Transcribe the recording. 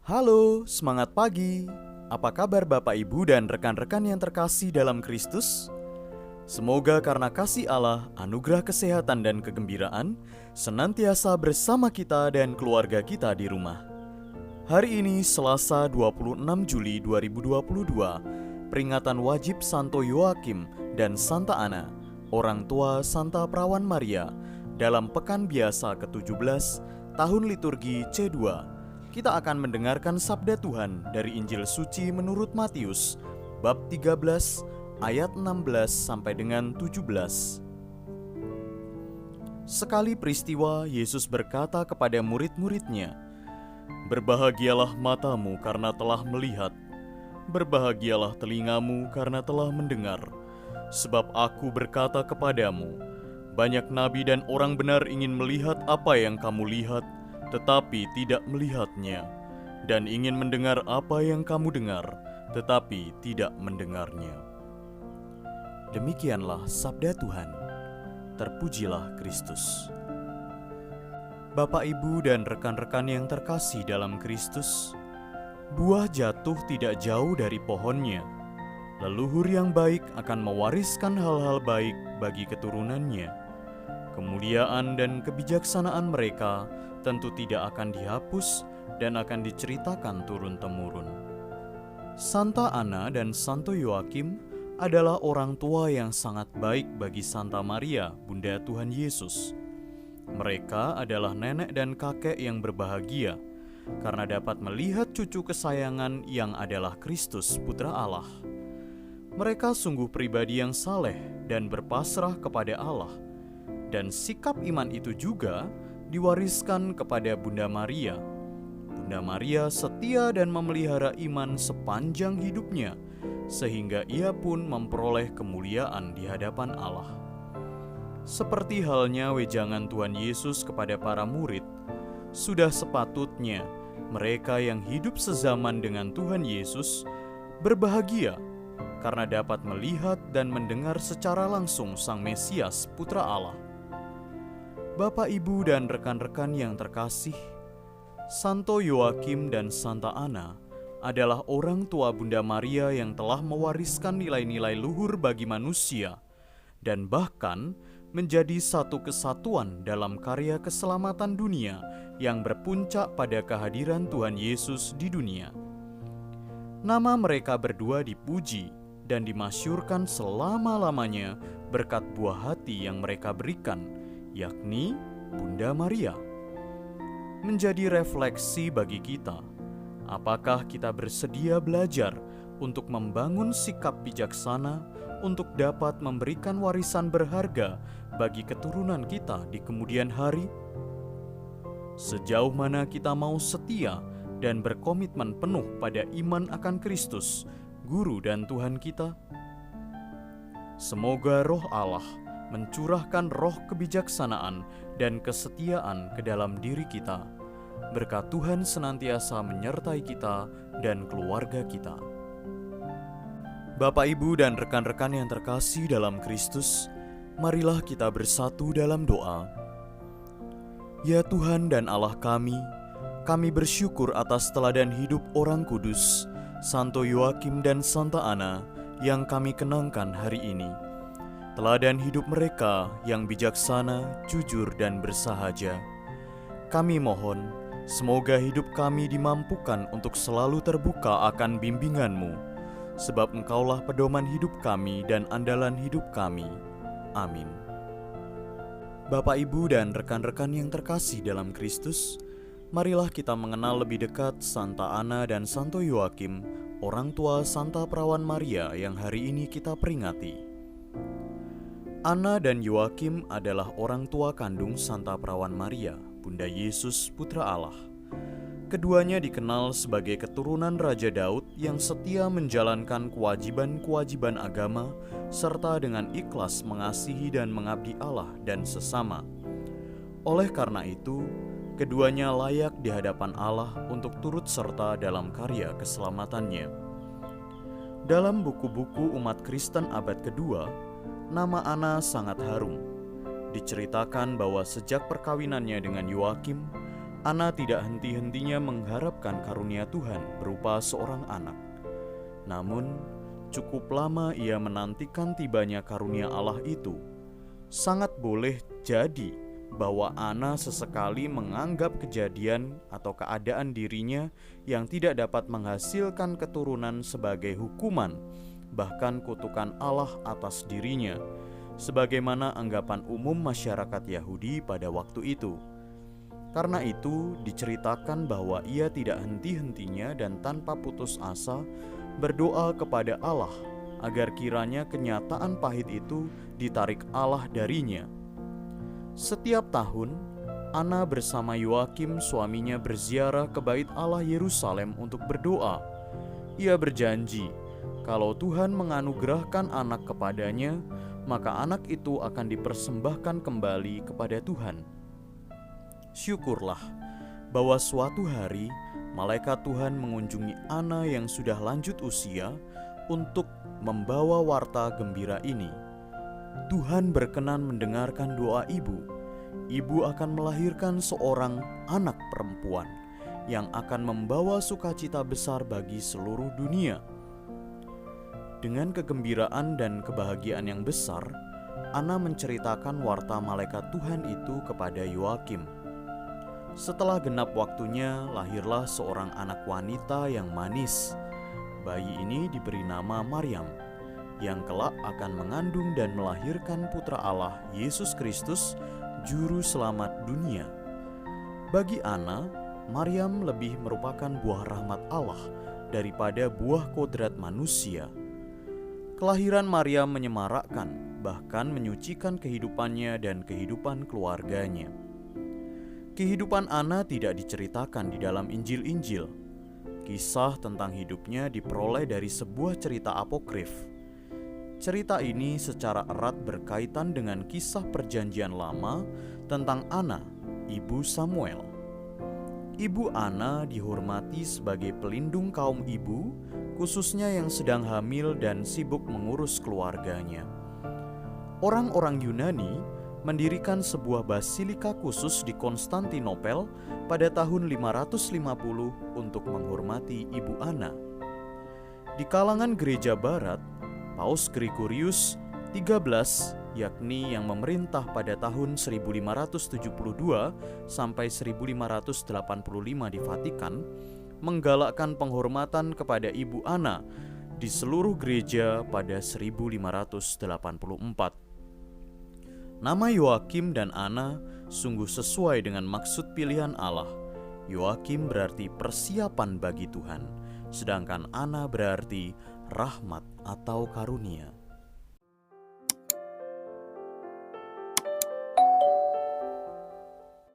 Halo, semangat pagi. Apa kabar Bapak Ibu dan rekan-rekan yang terkasih dalam Kristus? Semoga karena kasih Allah, anugerah kesehatan dan kegembiraan senantiasa bersama kita dan keluarga kita di rumah. Hari ini Selasa 26 Juli 2022, peringatan wajib Santo Yoakim dan Santa Ana, orang tua Santa Perawan Maria, dalam pekan biasa ke-17 tahun liturgi C2. Kita akan mendengarkan sabda Tuhan dari Injil Suci menurut Matius, bab 13, ayat 16 sampai dengan 17. Sekali peristiwa, Yesus berkata kepada murid-muridnya, "Berbahagialah matamu karena telah melihat, berbahagialah telingamu karena telah mendengar. Sebab aku berkata kepadamu, banyak nabi dan orang benar ingin melihat apa yang kamu lihat, tetapi tidak melihatnya, dan ingin mendengar apa yang kamu dengar, tetapi tidak mendengarnya." Demikianlah sabda Tuhan. Terpujilah Kristus. Bapak, Ibu, dan rekan-rekan yang terkasih dalam Kristus, buah jatuh tidak jauh dari pohonnya. Leluhur yang baik akan mewariskan hal-hal baik bagi keturunannya. Kemuliaan dan kebijaksanaan mereka tentu tidak akan dihapus dan akan diceritakan turun-temurun. Santa Ana dan Santo Yoakim adalah orang tua yang sangat baik bagi Santa Maria, Bunda Tuhan Yesus. Mereka adalah nenek dan kakek yang berbahagia karena dapat melihat cucu kesayangan yang adalah Kristus, Putra Allah. Mereka sungguh pribadi yang saleh dan berpasrah kepada Allah. Dan sikap iman itu juga diwariskan kepada Bunda Maria. Bunda Maria setia dan memelihara iman sepanjang hidupnya, sehingga ia pun memperoleh kemuliaan di hadapan Allah. Seperti halnya wejangan Tuhan Yesus kepada para murid, sudah sepatutnya mereka yang hidup sezaman dengan Tuhan Yesus berbahagia karena dapat melihat dan mendengar secara langsung Sang Mesias, Putra Allah. Bapak, Ibu, dan rekan-rekan yang terkasih, Santo Yoakim dan Santa Ana adalah orang tua Bunda Maria yang telah mewariskan nilai-nilai luhur bagi manusia dan bahkan menjadi satu kesatuan dalam karya keselamatan dunia yang berpuncak pada kehadiran Tuhan Yesus di dunia. Nama mereka berdua dipuji dan dimasyurkan selama-lamanya berkat buah hati yang mereka berikan, yakni Bunda Maria. Menjadi refleksi bagi kita, apakah kita bersedia belajar untuk membangun sikap bijaksana untuk dapat memberikan warisan berharga bagi keturunan kita di kemudian hari? Sejauh mana kita mau setia dan berkomitmen penuh pada iman akan Kristus, Guru dan Tuhan kita? Semoga Roh Allah mencurahkan roh kebijaksanaan dan kesetiaan ke dalam diri kita. Berkat Tuhan senantiasa menyertai kita dan keluarga kita. Bapak, Ibu, dan rekan-rekan yang terkasih dalam Kristus, marilah kita bersatu dalam doa. Ya Tuhan dan Allah kami bersyukur atas teladan hidup orang kudus, Santo Yoakim dan Santa Ana yang kami kenangkan hari ini. Teladan hidup mereka yang bijaksana, jujur, dan bersahaja. Kami mohon, semoga hidup kami dimampukan untuk selalu terbuka akan bimbingan-Mu, sebab Engkaulah pedoman hidup kami dan andalan hidup kami. Amin. Bapak, Ibu, dan rekan-rekan yang terkasih dalam Kristus, marilah kita mengenal lebih dekat Santa Ana dan Santo Yoakim, orang tua Santa Perawan Maria yang hari ini kita peringati. Ana dan Yoakim adalah orang tua kandung Santa Perawan Maria, Bunda Yesus, Putra Allah. Keduanya dikenal sebagai keturunan Raja Daud yang setia menjalankan kewajiban-kewajiban agama serta dengan ikhlas mengasihi dan mengabdi Allah dan sesama. Oleh karena itu, keduanya layak di hadapan Allah untuk turut serta dalam karya keselamatannya. Dalam buku-buku umat Kristen abad kedua, nama Ana sangat harum. Diceritakan bahwa sejak perkawinannya dengan Yoakim, Ana tidak henti-hentinya mengharapkan karunia Tuhan berupa seorang anak. Namun, cukup lama ia menantikan tibanya karunia Allah itu. Sangat boleh jadi bahwa Ana sesekali menganggap kejadian atau keadaan dirinya yang tidak dapat menghasilkan keturunan sebagai hukuman, bahkan kutukan Allah atas dirinya, sebagaimana anggapan umum masyarakat Yahudi pada waktu itu. Karena itu, diceritakan bahwa ia tidak henti-hentinya dan tanpa putus asa berdoa kepada Allah agar kiranya kenyataan pahit itu ditarik Allah darinya. Setiap tahun, Ana bersama Yoakim suaminya berziarah ke Bait Allah Yerusalem untuk berdoa. Ia berjanji, kalau Tuhan menganugerahkan anak kepadanya, maka anak itu akan dipersembahkan kembali kepada Tuhan. Syukurlah bahwa suatu hari malaikat Tuhan mengunjungi Ana yang sudah lanjut usia untuk membawa warta gembira ini. Tuhan berkenan mendengarkan doa ibu. Ibu akan melahirkan seorang anak perempuan yang akan membawa sukacita besar bagi seluruh dunia. Dengan kegembiraan dan kebahagiaan yang besar, Ana menceritakan warta malaikat Tuhan itu kepada Yoakim. Setelah genap waktunya, lahirlah seorang anak wanita yang manis. Bayi ini diberi nama Maryam, yang kelak akan mengandung dan melahirkan putra Allah, Yesus Kristus, Juru Selamat dunia. Bagi Ana, Maryam lebih merupakan buah rahmat Allah daripada buah kodrat manusia. Kelahiran Maryam menyemarakkan, bahkan menyucikan kehidupannya dan kehidupan keluarganya. Kehidupan Ana tidak diceritakan di dalam Injil-Injil. Kisah tentang hidupnya diperoleh dari sebuah cerita apokrif. Cerita ini secara erat berkaitan dengan kisah Perjanjian Lama tentang Ana, ibu Samuel. Ibu Ana dihormati sebagai pelindung kaum ibu, khususnya yang sedang hamil dan sibuk mengurus keluarganya. Orang-orang Yunani mendirikan sebuah basilika khusus di Konstantinopel pada tahun 550 untuk menghormati Ibu Ana. Di kalangan gereja barat, Paus Gregorius XIII, yakni yang memerintah pada tahun 1572 sampai 1585 di Vatikan, menggalakkan penghormatan kepada Ibu Ana di seluruh gereja pada 1584. Nama Yoakim dan Ana sungguh sesuai dengan maksud pilihan Allah. Yoakim berarti persiapan bagi Tuhan, sedangkan Ana berarti rahmat atau karunia.